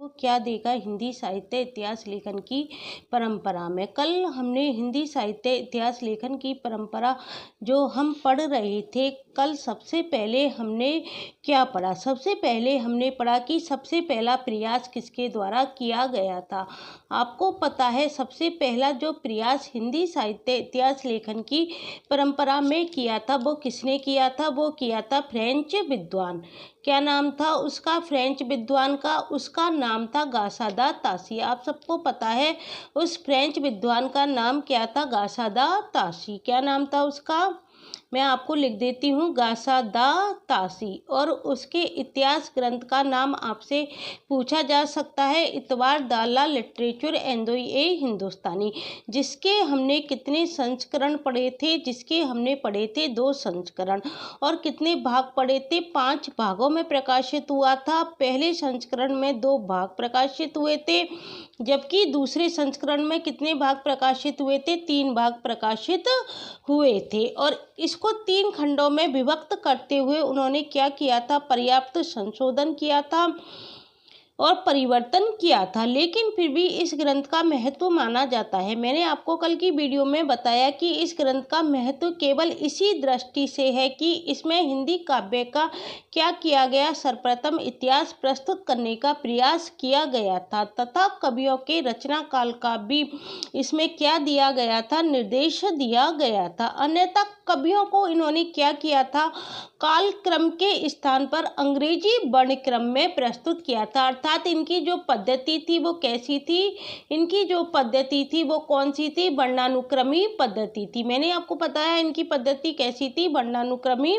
को क्या देगा हिंदी साहित्य इतिहास लेखन की परंपरा में। कल हमने हिंदी साहित्य इतिहास लेखन की परंपरा जो हम पढ़ रहे थे, कल सबसे पहले हमने क्या पढ़ा? सबसे पहले हमने पढ़ा कि सबसे पहला प्रयास किसके द्वारा किया गया था। आपको पता है सबसे पहला जो प्रयास हिंदी साहित्य इतिहास लेखन की परंपरा में किया था वो किसने किया था? वो किया था फ्रेंच विद्वान। क्या नाम था उसका? फ्रेंच विद्वान का उसका नाम था गासा दा तासी। आप सबको पता है उस फ्रेंच विद्वान का नाम क्या था? गासा दा तासी। क्या नाम था उसका? मैं आपको लिख देती हूँ, गासा दा तासी। और उसके इतिहास ग्रंथ का नाम आपसे पूछा जा सकता है इतवार दाला लिटरेचर एंदोई ए हिंदुस्तानी, जिसके हमने कितने संस्करण पढ़े थे? जिसके हमने पढ़े थे 2 संस्करण। और कितने भाग पढ़े थे? 5 भागों में प्रकाशित हुआ था। पहले संस्करण में 2 भाग प्रकाशित हुए थे, जबकि दूसरे संस्करण में कितने भाग प्रकाशित हुए थे? 3 भाग प्रकाशित हुए थे। और इसको 3 खंडों में विभक्त करते हुए उन्होंने क्या किया था? पर्याप्त संशोधन किया था और परिवर्तन किया था, लेकिन फिर भी इस ग्रंथ का महत्व माना जाता है। मैंने आपको कल की वीडियो में बताया कि इस ग्रंथ का महत्व केवल इसी दृष्टि से है कि इसमें हिंदी काव्य का क्या किया गया? सर्वप्रथम इतिहास प्रस्तुत करने का प्रयास किया गया था, तथा कवियों के रचना काल का भी इसमें क्या दिया गया था? निर्देश दिया गया था। अन्यथा कवियों को इन्होंने क्या किया था? काल क्रम के स्थान पर अंग्रेजी वर्ण क्रम में प्रस्तुत किया था। अर्थात इनकी जो पद्धति थी वो कैसी थी? इनकी जो पद्धति थी वो कौन सी थी? वर्णानुक्रमी पद्धति थी। मैंने आपको बताया इनकी पद्धति कैसी थी? वर्णानुक्रमी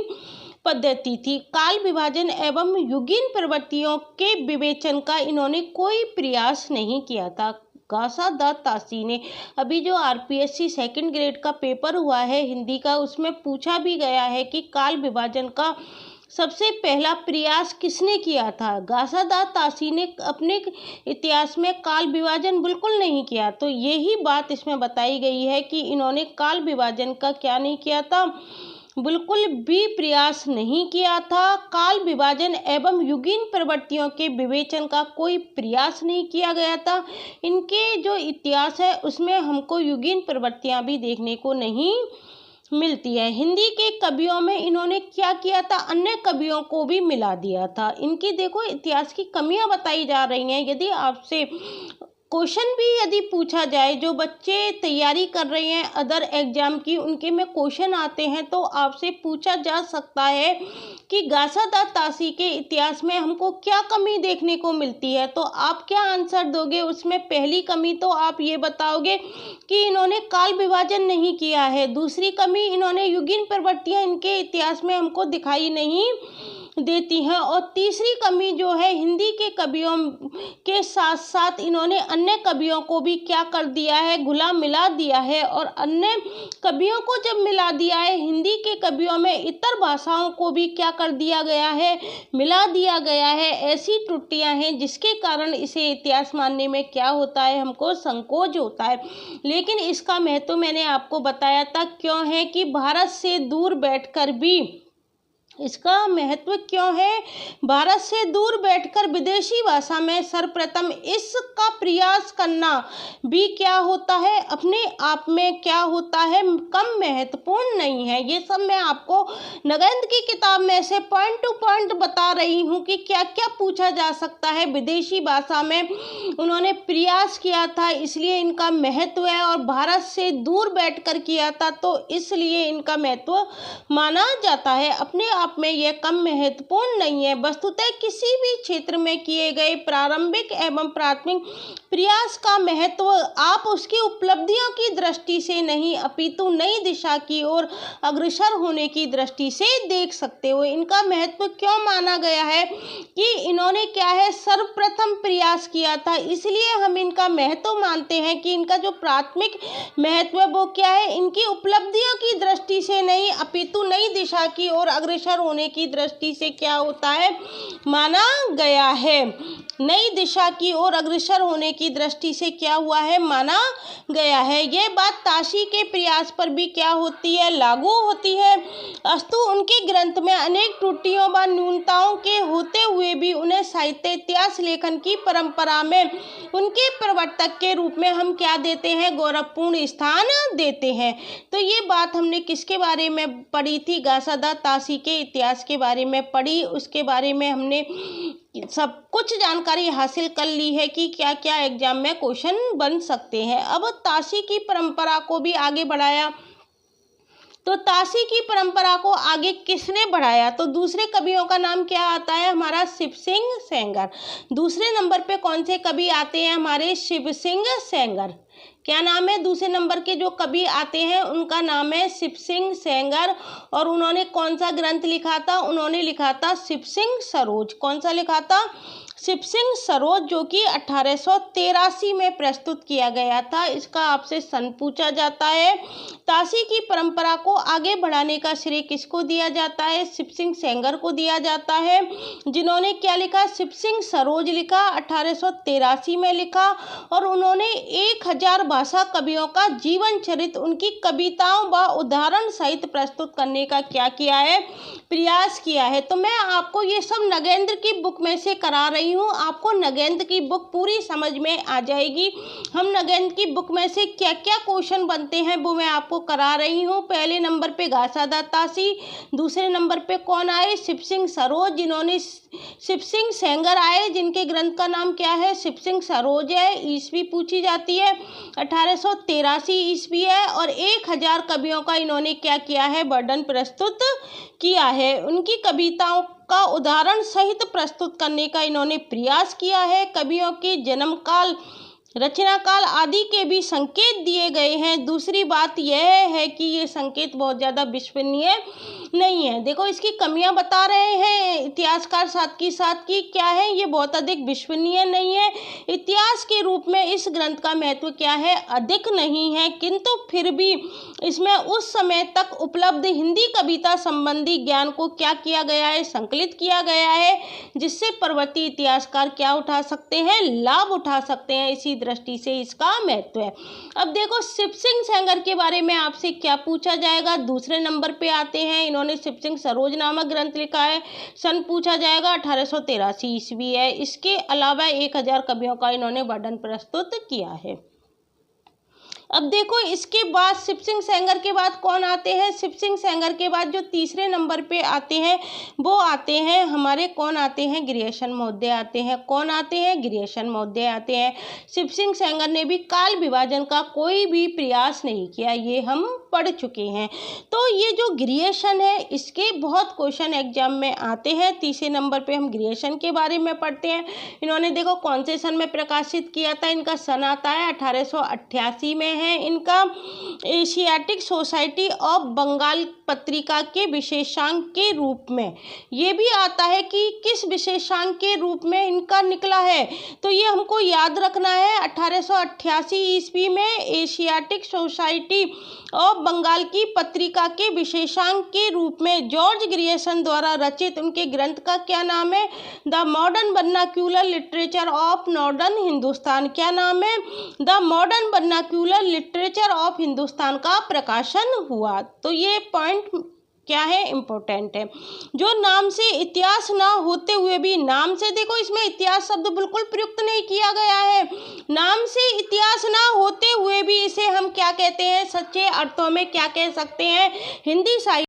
पद्धति थी। काल विभाजन एवं युगीन प्रवृत्तियों के विवेचन का इन्होंने कोई प्रयास नहीं किया था। गासा दा तासी ने, अभी जो आरपीएससी 2nd ग्रेड का पेपर हुआ है हिंदी का, उसमें पूछा भी गया है कि काल विभाजन का सबसे पहला प्रयास किसने किया था? गासा दा तासी ने अपने इतिहास में काल विभाजन बिल्कुल नहीं किया। तो यही बात इसमें बताई गई है कि इन्होंने काल विभाजन का क्या नहीं किया था? बिल्कुल भी प्रयास नहीं किया था। काल विभाजन एवं युगीन प्रवृत्तियों के विवेचन का कोई प्रयास नहीं किया गया था। इनके जो इतिहास है उसमें हमको युगीन प्रवृत्तियां भी देखने को नहीं मिलती है। हिंदी के कवियों में इन्होंने क्या किया था? अन्य कवियों को भी मिला दिया था। इनकी देखो इतिहास की कमियां बताई जा रही हैं। यदि आपसे क्वेश्चन भी यदि पूछा जाए, जो बच्चे तैयारी कर रहे हैं अदर एग्जाम की, उनके में क्वेश्चन आते हैं तो आपसे पूछा जा सकता है कि गासा दा तासी के इतिहास में हमको क्या कमी देखने को मिलती है, तो आप क्या आंसर दोगे? उसमें पहली कमी तो आप ये बताओगे कि इन्होंने काल विभाजन नहीं किया है। दूसरी कमी, इन्होंने युगीन प्रवृत्तियां इनके इतिहास में हमको दिखाई नहीं देती हैं। और तीसरी कमी जो है, हिंदी के कवियों के साथ साथ इन्होंने अन्य कवियों को भी क्या कर दिया है? घुला मिला दिया है। और अन्य कवियों को जब मिला दिया है, हिंदी के कवियों में इतर भाषाओं को भी क्या कर दिया गया है? मिला दिया गया है। ऐसी त्रुटियां हैं जिसके कारण इसे इतिहास मानने में क्या होता है? हमको संकोच होता है। लेकिन इसका महत्व मैंने आपको बताया था क्यों है कि भारत से दूर बैठकर भी इसका महत्व क्यों है? भारत से दूर बैठकर विदेशी भाषा में सर्वप्रथम इसका प्रयास करना भी क्या होता है? अपने आप में क्या होता है? कम महत्वपूर्ण नहीं है। ये सब मैं आपको नगेंद्र की किताब में से पॉइंट टू पॉइंट बता रही हूँ कि क्या क्या पूछा जा सकता है। विदेशी भाषा में उन्होंने प्रयास किया था इसलिए इनका महत्व है, और भारत से दूर बैठकर किया था तो इसलिए इनका महत्व माना जाता है। अपने आप में यह कम महत्वपूर्ण नहीं है। वस्तुतः किसी भी क्षेत्र में किए गए प्रारंभिक एवं प्राथमिक प्रयास का महत्व आप उसकी उपलब्धियों की दृष्टि से नहीं अपितु नई दिशा की ओर अग्रसर होने की दृष्टि से देख सकते हो। इनका महत्व क्यों माना गया है कि इन्होंने क्या है? सर्वप्रथम प्रयास किया था, इसलिए हम इनका महत्व मानते हैं कि इनका जो प्राथमिक महत्व है वो क्या है? इनकी उपलब्धियों की दृष्टि से नहीं अपितु नई दिशा की ओर अग्रसर अग्रसर होने की दृष्टि से क्या होता है, माना गया है। नई दिशा की ओर अग्रसर होने की दृष्टि से क्या हुआ है, माना गया है। यह बात ताशी के प्रयास पर भी क्या होती है, लागू होती है। अस्तु उनके ग्रंथ में अनेक त्रुटियों व न्यूनताओं के होते हुए भी उन्हें साहित्य इतिहास लेखन की परंपरा में उनके प्रवर्तक के रूप में हम क्या देते हैं, गौरवपूर्ण स्थान देते हैं। तो ये बात हमने किसके बारे में पढ़ी थी, गासादा ताशी के इतिहास के बारे में पढ़ी। उसके बारे में हमने सब कुछ जानकारी हासिल कर ली है कि क्या क्या एग्जाम में क्वेश्चन बन सकते हैं। अब ताशी की परंपरा को भी आगे बढ़ाया, तो ताशी की परंपरा को आगे किसने बढ़ाया, तो दूसरे कवियों का नाम क्या आता है, हमारा शिव सिंह सेंगर। दूसरे नंबर पे कौन से कवि आते हैं, हमारे शिव सिंह सेंगर। क्या नाम है, दूसरे नंबर के जो कवि आते हैं उनका नाम है शिव सिंह सेंगर। और उन्होंने कौन सा ग्रंथ लिखा था, उन्होंने लिखा था शिव सिंह सरोज। कौन सा लिखा था, शिव सिंह सरोज, जो कि 1883 में प्रस्तुत किया गया था। इसका आपसे सन पूछा जाता है। ताशी की परंपरा को आगे बढ़ाने का श्रेय किसको दिया जाता है, शिव सिंह सेंगर को दिया जाता है, जिन्होंने क्या लिखा, शिव सिंह सरोज लिखा, 1883 में लिखा। और उन्होंने 1000 भाषा कवियों का जीवन चरित्र, उनकी कविताओं व उदाहरण सहित प्रस्तुत करने का क्या किया है, प्रयास किया है। तो मैं आपको ये सब नगेंद्र की बुक में से करा रही हूँ। आपको नगेंद्र की बुक पूरी समझ में आ जाएगी। हम नगेंद्र की बुक में से क्या क्या क्वेश्चन बनते हैं वो मैं आपको करा रही हूँ। पहले नंबर पे गासादा ताशी, दूसरे नंबर पे कौन आए, शिव सिंह सरोज, जिन्होंने शिव सिंह सेंगर आए, जिनके ग्रंथ का नाम क्या है, शिव सिंह सरोज है। ईस्वी पूछी जाती है 1883 ईस्वी है। और 1000 कवियों का इन्होंने क्या किया है, वर्णन प्रस्तुत किया है। उनकी कविताओं का उदाहरण सहित प्रस्तुत करने का इन्होंने प्रयास किया है। कवियों के जन्म काल, रचना काल आदि के भी संकेत दिए गए हैं। दूसरी बात यह है कि ये संकेत बहुत ज़्यादा विश्वसनीय नहीं है। देखो इसकी कमियां बता रहे हैं इतिहासकार साथ की साथ की क्या है, ये बहुत अधिक विश्वसनीय नहीं है। इतिहास के रूप में इस ग्रंथ का महत्व क्या है, अधिक नहीं है, किंतु फिर भी इसमें उस समय तक उपलब्ध हिंदी कविता संबंधी ज्ञान को क्या किया गया है, संकलित किया गया है, जिससे परवर्ती इतिहासकार क्या उठा सकते हैं, लाभ उठा सकते हैं। इसी दृष्टि से इसका महत्व है। अब देखो शिव सिंह सेंगर के बारे में आपसे क्या पूछा जाएगा, दूसरे नंबर पे आते हैं। इन्होंने शिव सिंह सरोज नामक ग्रंथ लिखा है, सन पूछा जाएगा 1883 ईस्वी है। इसके अलावा 1000 कवियों का इन्होंने वर्णन प्रस्तुत किया है। अब देखो इसके बाद शिव सिंह सेंगर के बाद कौन आते हैं, शिव सिंह सेंगर के बाद जो तीसरे नंबर पे आते हैं वो आते हैं हमारे, कौन आते हैं, ग्रियर्सन महोदय आते हैं। कौन आते हैं, ग्रियर्सन महोदय आते हैं। शिव सिंह सेंगर ने भी काल विभाजन का कोई भी प्रयास नहीं किया, ये हम पढ़ चुके हैं। तो ये जो ग्रियर्सन है इसके बहुत क्वेश्चन एग्जाम में आते हैं। तीसरे नंबर पे हम ग्रियर्सन के बारे में पढ़ते हैं। इन्होंने देखो कौन से सन में प्रकाशित किया था, इनका सन आता है 1888 में है। इनका एशियाटिक सोसाइटी ऑफ बंगाल पत्रिका के विशेषांक के रूप में ये भी आता है कि किस विशेषांक के रूप में इनका निकला है, तो ये हमको याद रखना है। 1888 ईस्वी में एशियाटिक सोसाइटी ऑफ बंगाल की पत्रिका के विशेषांक के रूप में जॉर्ज ग्रियर्सन द्वारा रचित उनके ग्रंथ का क्या नाम है, the modern vernacular literature of northern Hindustan. क्या नाम है, the modern vernacular literature of Hindustan का प्रकाशन हुआ। तो ये पॉइंट क्या है, इम्पोर्टेंट है। जो नाम से इतिहास ना होते हुए भी, नाम से देखो इसमें इतिहास शब्द बिल्कुल प्रयुक्त नहीं किया गया है। नाम से इतिहास ना होते हुए भी इसे हम क्या कहते हैं, सच्चे अर्थों में क्या कह सकते हैं, हिंदी साहित्य